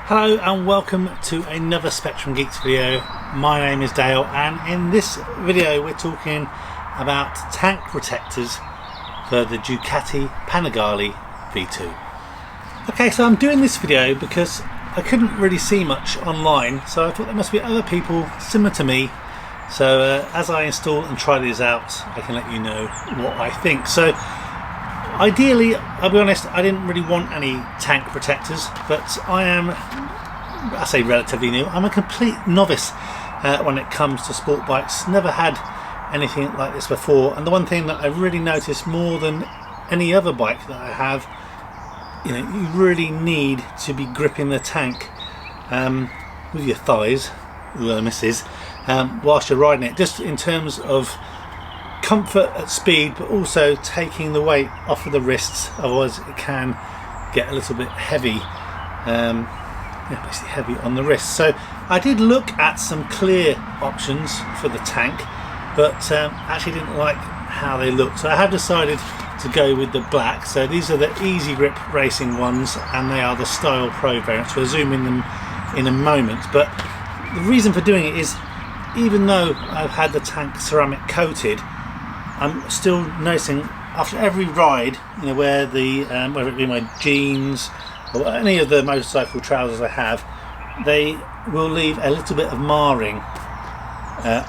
Hello and welcome to another Spectrum Geeks video. My name is Dale, and in this video we're talking about tank protectors for the Ducati Panigale V2. Okay, so I'm doing this video because I couldn't really see much online, so I thought there must be other people similar to me. So as I install and try these out, I can let you know what I think. So ideally, I'll be honest, I didn't really want any tank protectors, but I say relatively new. I'm a complete novice when it comes to sport bikes. Never had anything like this before, and the one thing that I really noticed more than any other bike that I have, you really need to be gripping the tank with your thighs, the misses, whilst you're riding it, just in terms of comfort at speed, but also taking the weight off of the wrists. Otherwise it can get a little bit heavy, basically heavy on the wrists. So I did look at some clear options for the tank, but actually didn't like how they looked, so I have decided to go with the black. So these are the Eazi Grip racing ones, and they are the Style Pro variants. We'll zoom in them in a moment, but the reason for doing it is, even though I've had the tank ceramic coated, I'm still noticing after every ride, where the whether it be my jeans or any of the motorcycle trousers I have, they will leave a little bit of marring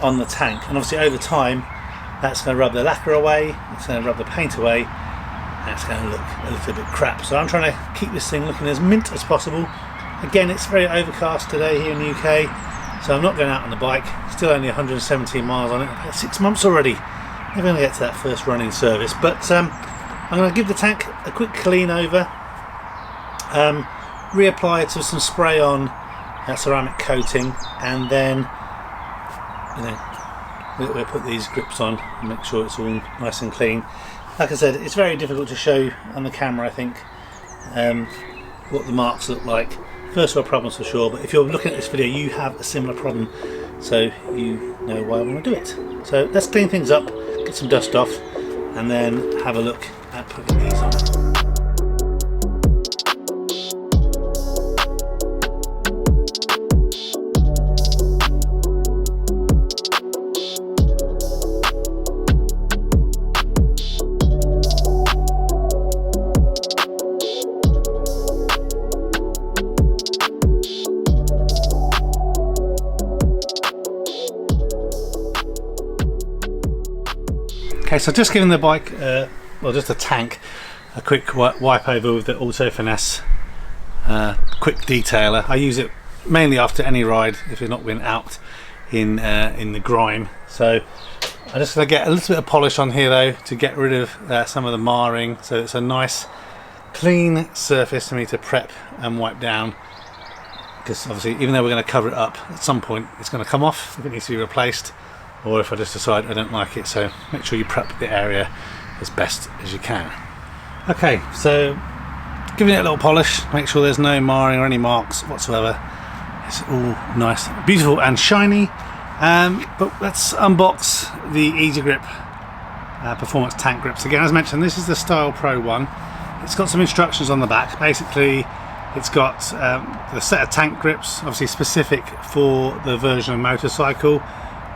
on the tank, and obviously over time that's going to rub the lacquer away, it's going to rub the paint away, and it's going to look a little bit crap. So I'm trying to keep this thing looking as mint as possible. Again, it's very overcast today here in the UK, so I'm not going out on the bike. Still only 117 miles on it. I've had 6 months already. Never going to get to that first running service, but I'm going to give the tank a quick clean over, reapply it with some spray on ceramic coating, and then we'll put these grips on and make sure it's all nice and clean. Like I said, it's very difficult to show on the camera, I think, what the marks look like. First world problems for sure, but if you're looking at this video you have a similar problem, so you know why I want to do it. So let's clean things up, get some dust off, and then have a look at putting these on. Okay, so just giving the bike, just the tank, a quick wipe over with the Auto Finesse quick detailer. I use it mainly after any ride if you're not been out in the grime. So I'm just going to get a little bit of polish on here though to get rid of some of the marring, so it's a nice clean surface for me to prep and wipe down, because obviously even though we're going to cover it up, at some point it's going to come off if it needs to be replaced, or if I just decide I don't like it. So make sure you prep the area as best as you can. Okay, so giving it a little polish, make sure there's no marring or any marks whatsoever. It's all nice, beautiful and shiny. But let's unbox the Eazi Grip Performance Tank Grips. Again, as mentioned, this is the Style Pro one. It's got some instructions on the back. Basically, it's got the set of tank grips, obviously specific for the version of motorcycle.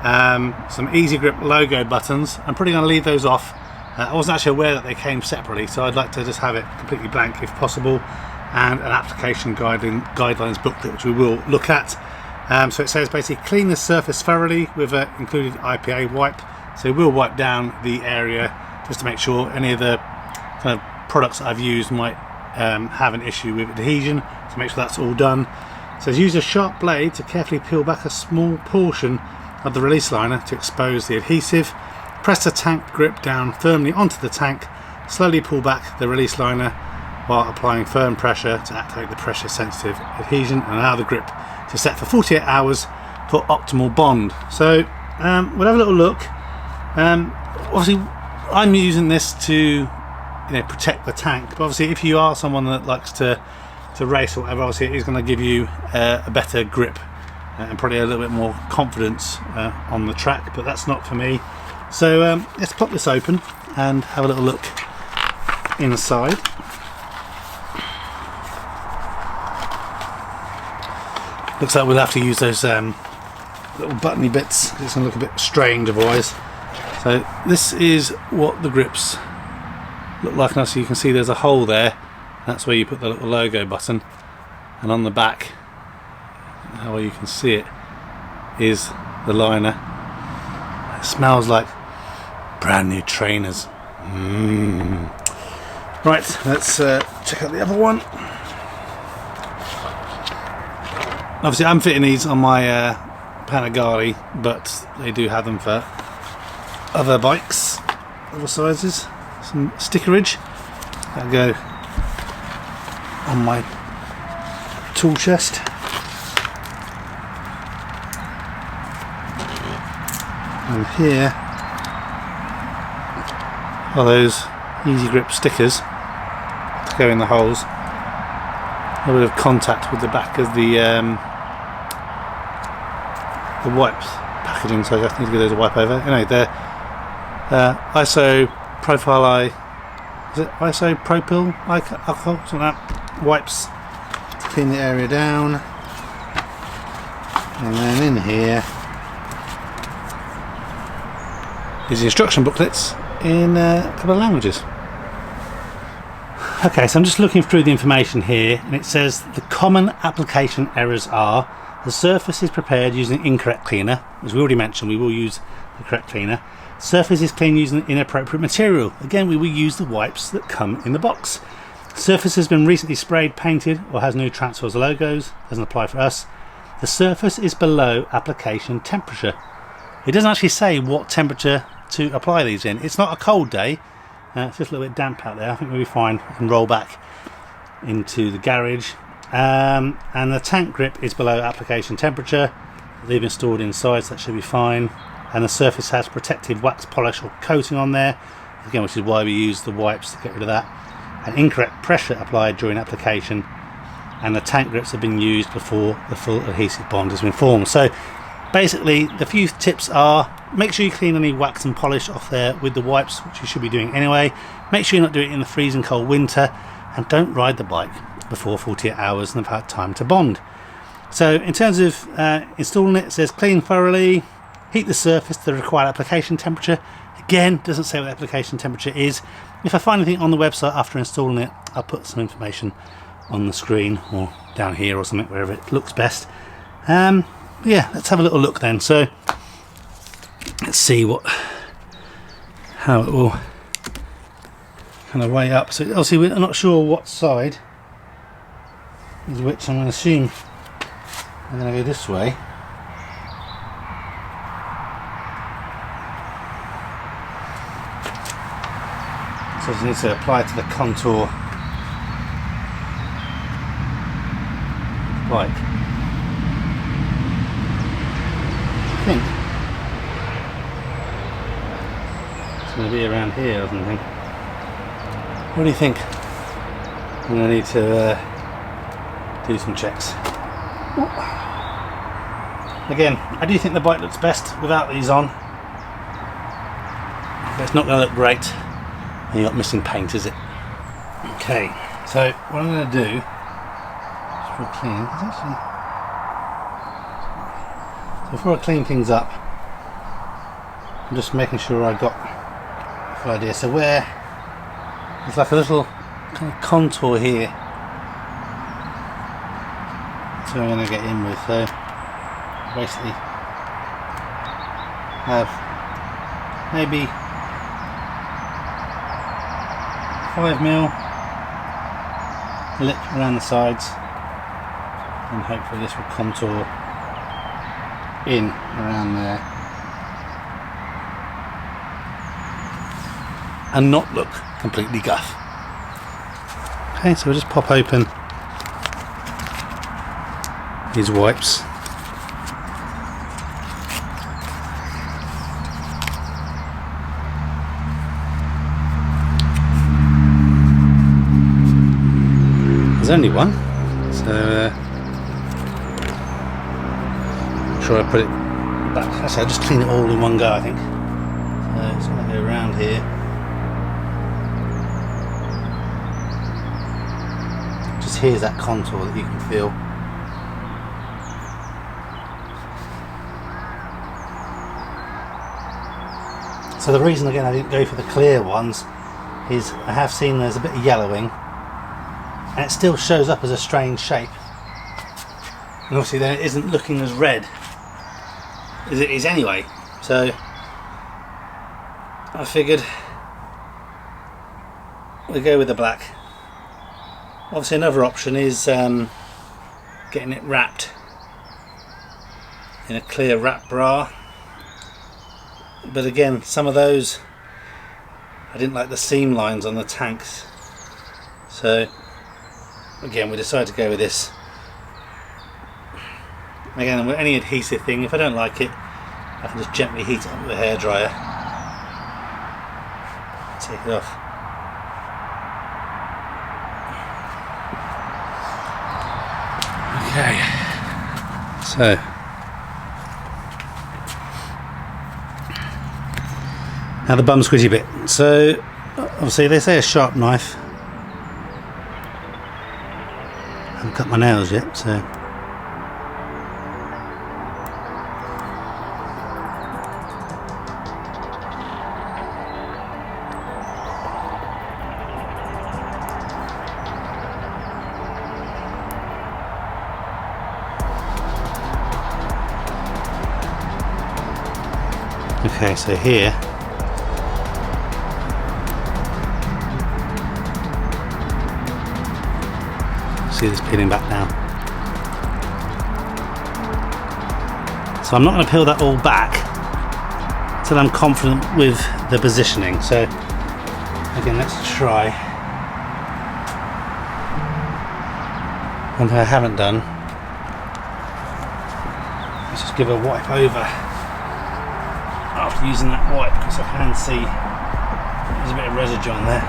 Some Eazi Grip logo buttons. I'm probably going to leave those off. I wasn't actually aware that they came separately, so I'd like to just have it completely blank if possible, and an application guidelines booklet, which we will look at. So it says basically clean the surface thoroughly with an included IPA wipe. So we'll wipe down the area just to make sure any of the kind of products that I've used might have an issue with adhesion, so make sure that's all done. It says use a sharp blade to carefully peel back a small portion of the release liner to expose the adhesive. Press the tank grip down firmly onto the tank. Slowly pull back the release liner while applying firm pressure to activate the pressure sensitive adhesion, and allow the grip to set for 48 hours for optimal bond. So we'll have a little look. Obviously I'm using this to protect the tank, but obviously if you are someone that likes to race or whatever, obviously it is going to give you a better grip and probably a little bit more confidence on the track, but that's not for me. So let's pop this open and have a little look inside. Looks like we'll have to use those little buttony bits, 'cause it's going to look a bit strange otherwise. So this is what the grips look like now. So you can see there's a hole there. That's where you put the little logo button, and on the back, how well you can see it, is the liner. It smells like brand new trainers. Right, let's check out the other one. Obviously I'm fitting these on my Panigale, but they do have them for other bikes, other sizes. Some stickerage that'll go on my tool chest. And here are those Eazi Grip stickers to go in the holes. A bit of contact with the back of the wipes packaging, so I just need to give those a wipe over. Anyway, they're isopropyl alcohol, something like that, wipes to clean the area down. And then in here is the instruction booklets in a couple of languages. Okay, so I'm just looking through the information here, and it says the common application errors are: the surface is prepared using incorrect cleaner. As we already mentioned, we will use the correct cleaner. Surface is cleaned using inappropriate material. Again, we will use the wipes that come in the box. Surface has been recently sprayed, painted, or has new transfers or logos. Doesn't apply for us. The surface is below application temperature. It doesn't actually say what temperature to apply these in. It's not a cold day. It's just a little bit damp out there. I think we'll be fine. We can roll back into the garage. And the tank grip is below application temperature. They've been stored inside, so that should be fine. And the surface has protective wax polish or coating on there, again, which is why we use the wipes to get rid of that. And incorrect pressure applied during application. And the tank grips have been used before the full adhesive bond has been formed. So basically, the few tips are: make sure you clean any wax and polish off there with the wipes, which you should be doing anyway. Make sure you're not doing it in the freezing cold winter, and don't ride the bike before 48 hours and have had time to bond. So in terms of installing it, it says clean thoroughly, heat the surface to the required application temperature. Again, doesn't say what the application temperature is. If I find anything on the website after installing it, I'll put some information on the screen or down here or something, wherever it looks best. Yeah, let's have a little look then. So let's see how it will kind of weigh up. So obviously we're not sure what side is which. I'm going to assume I'm going to go this way. So I just need to apply it to the contour bike. I think it's going to be around here or something. What do you think? I'm going to need to do some checks. Again, I do think the bike looks best without these on, but it's not going to look great and you're not missing paint, is it? Okay, so what I'm going to do is for clean. So before I clean things up, I'm just making sure I got a full idea. So where there's like a little kind of contour here, that's what I'm going to get in with. So basically have maybe 5mm lip around the sides, and hopefully this will contour in around there and not look completely guff. Okay, so we'll just pop open these wipes. There's only one, so I'm sure I put it back. Actually, I'll just clean it all in one go, I think. So it's going to go around here. Just here's that contour that you can feel. So the reason again I didn't go for the clear ones is I have seen there's a bit of yellowing and it still shows up as a strange shape, and obviously then it isn't looking as red as it is anyway. So I figured we'll go with the black. Obviously another option is getting it wrapped in a clear wrap bra, but again some of those I didn't like the seam lines on the tanks, so again we decided to go with this. Again, with any adhesive thing, if I don't like it I can just gently heat it up with a hairdryer, take it off. Okay, so now the bum squidgy bit. So obviously they say a sharp knife. I haven't cut my nails yet, so okay, so here see this peeling back now. So I'm not going to peel that all back until I'm confident with the positioning. So again, let's try. One thing I haven't done, let's just give a wipe over after using that wipe, because I can see there's a bit of residue on there.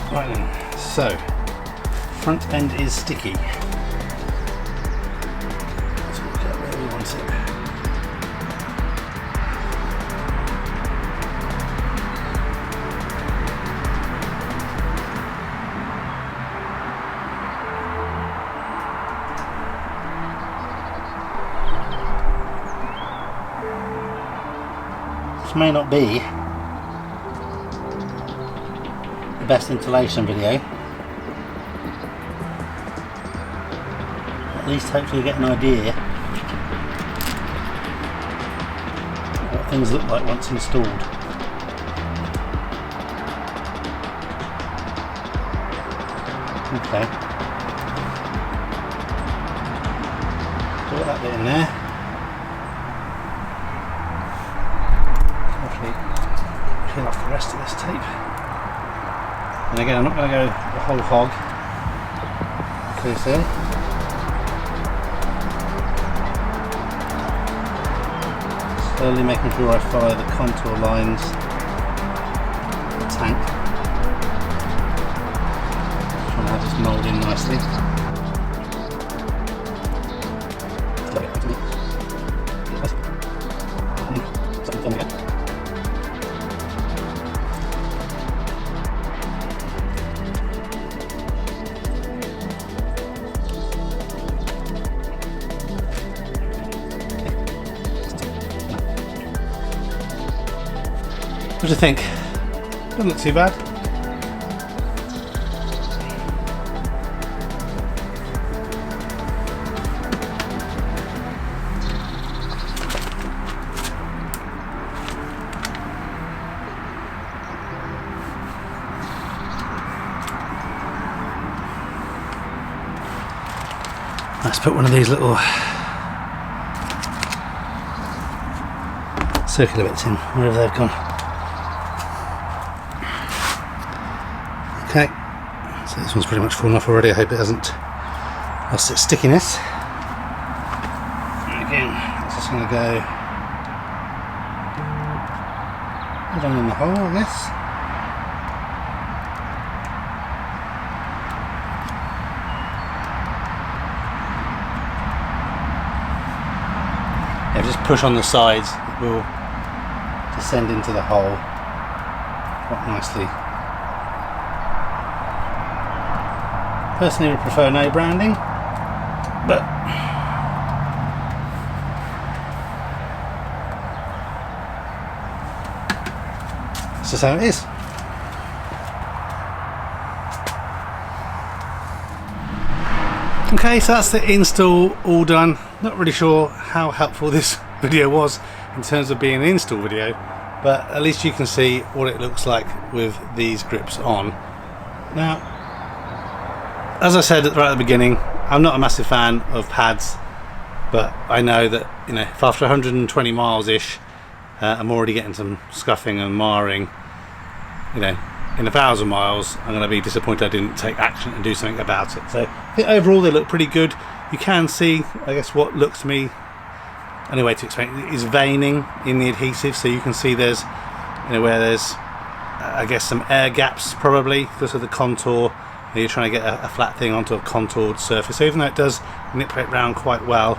Right then, so front end is sticky. Let's work out where we want it. This may not be best installation video. At least hopefully you get an idea of what things look like once installed. Okay. Put that bit in there. Hopefully peel off the rest of this tape. And again, I'm not going to go the whole hog, clear see. Slowly making sure I follow the contour lines of the tank. Trying to have this mould in nicely. What do you think? Doesn't look too bad. Let's put one of these little circular bits in, wherever they've gone. Okay, so this one's pretty much fallen off already. I hope it hasn't lost its stickiness. And again, it's just going to go down in the hole, I guess. Yeah, just push on the sides. will descend into the hole quite nicely. Personally, would prefer no branding, but that's just how it is. Okay, so that's the install all done. Not really sure how helpful this video was in terms of being an install video, but at least you can see what it looks like with these grips on. Now, as I said right at the beginning, I'm not a massive fan of pads, but I know that, you know, if after 120 miles ish I'm already getting some scuffing and marring, you know, in 1,000 miles I'm going to be disappointed I didn't take action and do something about it. So I think overall they look pretty good. You can see, I guess, what looks to me, only way to explain it is veining in the adhesive, so you can see there's, you know, where there's I guess some air gaps probably because of the contour. You're trying to get a flat thing onto a contoured surface, so even though it does manipulate around quite well,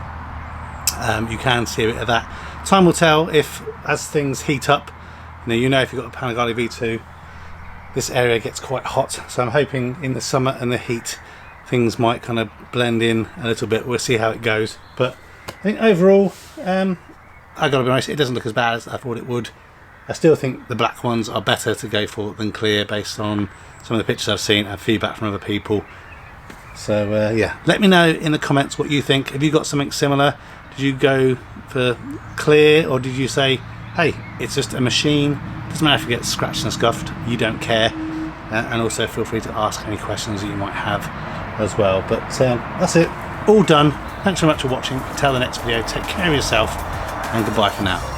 you can see a bit of that. Time will tell if, as things heat up, you know if you've got a Panigale V2, this area gets quite hot, so I'm hoping in the summer and the heat things might kind of blend in a little bit. We'll see how it goes, but I think overall, I gotta be honest, it doesn't look as bad as I thought it would. I still think the black ones are better to go for than clear based on some of the pictures I've seen and feedback from other people. So yeah, let me know in the comments what you think. Have you got something similar? Did you go for clear, or did you say, hey, it's just a machine, doesn't matter if it gets scratched and scuffed, you don't care? And also feel free to ask any questions that you might have as well. But that's it, all done. Thanks very much for watching. Until the next video, take care of yourself and goodbye for now.